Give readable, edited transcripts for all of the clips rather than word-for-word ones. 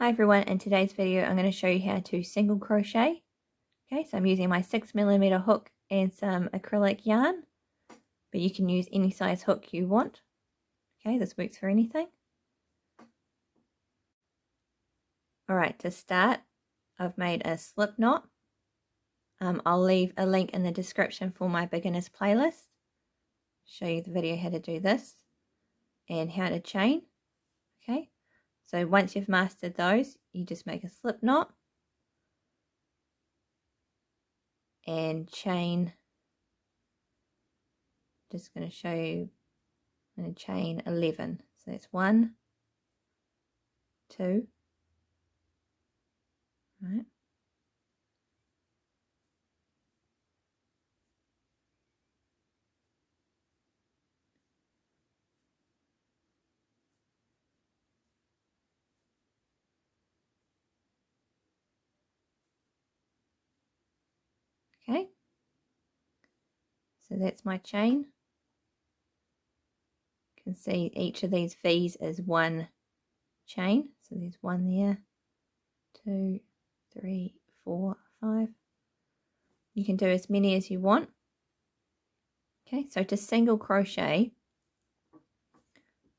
Hi everyone, in today's video I'm going to show you how to single crochet. Okay, so I'm using my 6mm hook and some acrylic yarn, but you can use any size hook you want. Okay, this works for anything. Alright, to start, I've made a slip knot. I'll leave a link in the description for my beginners playlist. Show you the video how to do this and how to chain. Okay, so once you've mastered those, you just make a slip knot and chain. Just going to show you, I'm going to chain 11. So that's 1, 2, right, okay, so that's my chain. You can see each of these V's is one chain, so there's 1 there, 2, 3, 4, 5. You can do as many as you want. Okay, so to single crochet,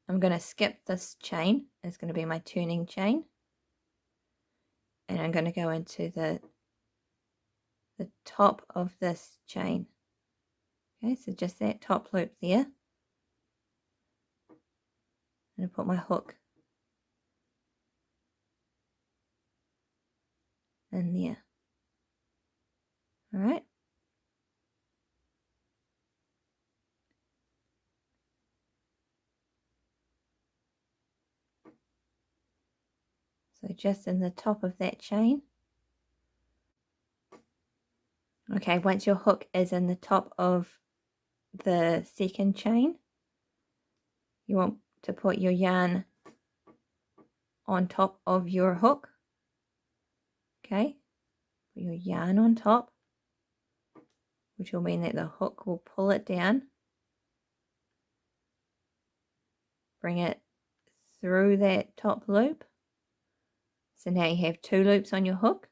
I'm going to skip this chain. It's going to be my turning chain, and I'm going to go into the top of this chain. Okay, so just that top loop there. I'm going to put my hook in there. All right. So just in the top of that chain. Okay, once your hook is in the top of the second chain, you want to put your yarn on top of your hook. Okay, put your yarn on top, which will mean that the hook will pull it down, bring it through that top loop. So now you have 2 loops on your hook.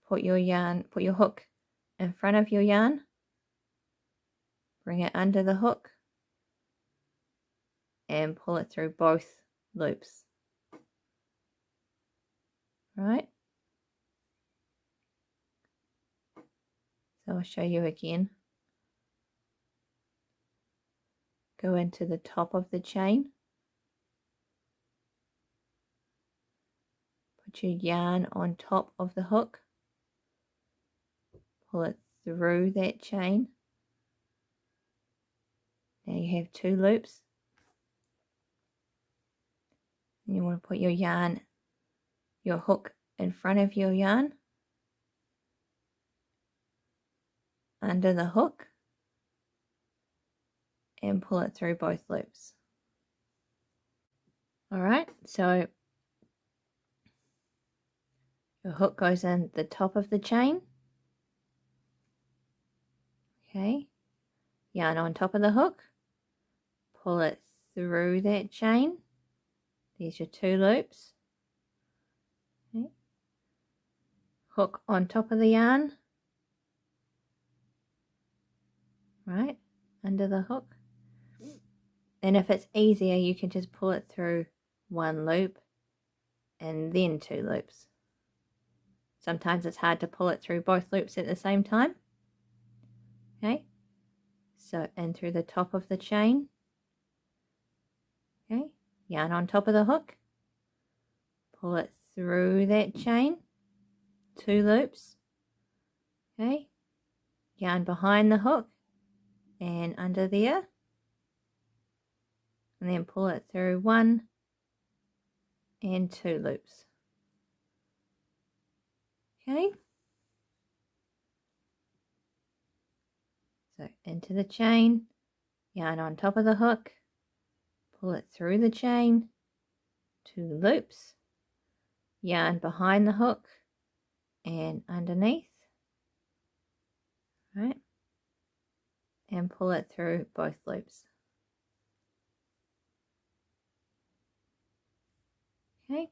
Put your hook in front of your yarn, bring it under the hook, and pull it through both loops. Right? So I'll show you again. Go into the top of the chain. Put your yarn on top of the hook. Pull it through that chain. Now you have 2 loops. And you want to put your hook in front of your yarn, under the hook, and pull it through both loops. Alright, so your hook goes in the top of the chain. Okay, yarn on top of the hook, pull it through that chain. There's your 2 loops. Okay. Hook on top of the yarn, right, under the hook. And if it's easier, you can just pull it through 1 loop and then 2 loops. Sometimes it's hard to pull it through both loops at the same time. Okay, so in through the top of the chain. Okay, yarn on top of the hook, pull it through that chain, 2 loops. Okay, yarn behind the hook and under there, and then pull it through 1 and 2 loops. Okay, so into the chain, yarn on top of the hook, pull it through the chain, 2 loops, yarn behind the hook and underneath, right, and pull it through both loops. Okay.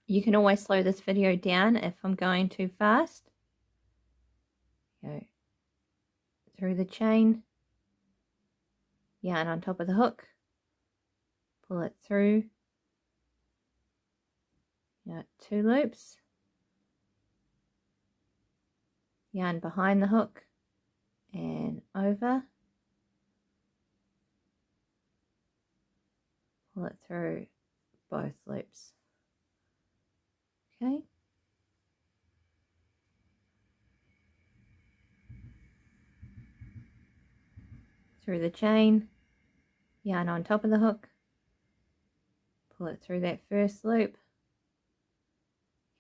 You can always slow this video down if I'm going too fast. Go through the chain, yarn on top of the hook, pull it through, 2 loops, yarn behind the hook and over, pull it through both loops. Okay. Through the chain, yarn on top of the hook, pull it through that first loop.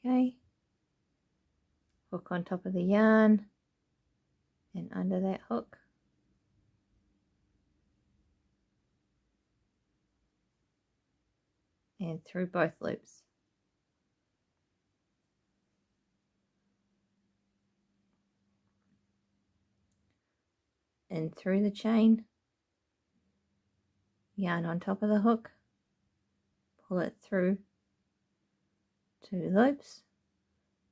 Okay. Hook on top of the yarn and under that hook. And through both loops. And through the chain, yarn on top of the hook, pull it through 2 loops,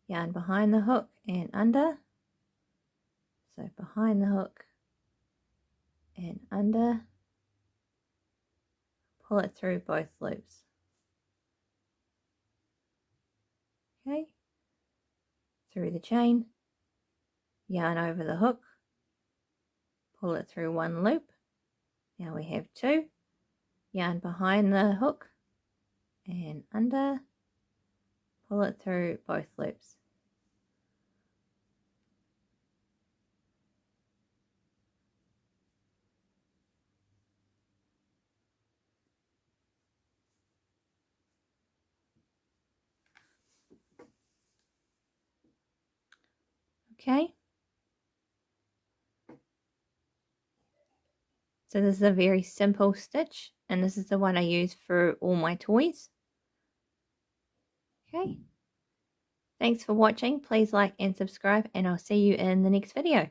yarn behind the hook and under, so behind the hook and under, pull it through both loops. Okay, through the chain, yarn over the hook, pull it through 1 loop, now we have 2, yarn behind the hook and under, pull it through both loops. Okay, so this is a very simple stitch, and this is the one I use for all my toys. Okay, thanks for watching. Please like and subscribe, and I'll see you in the next video.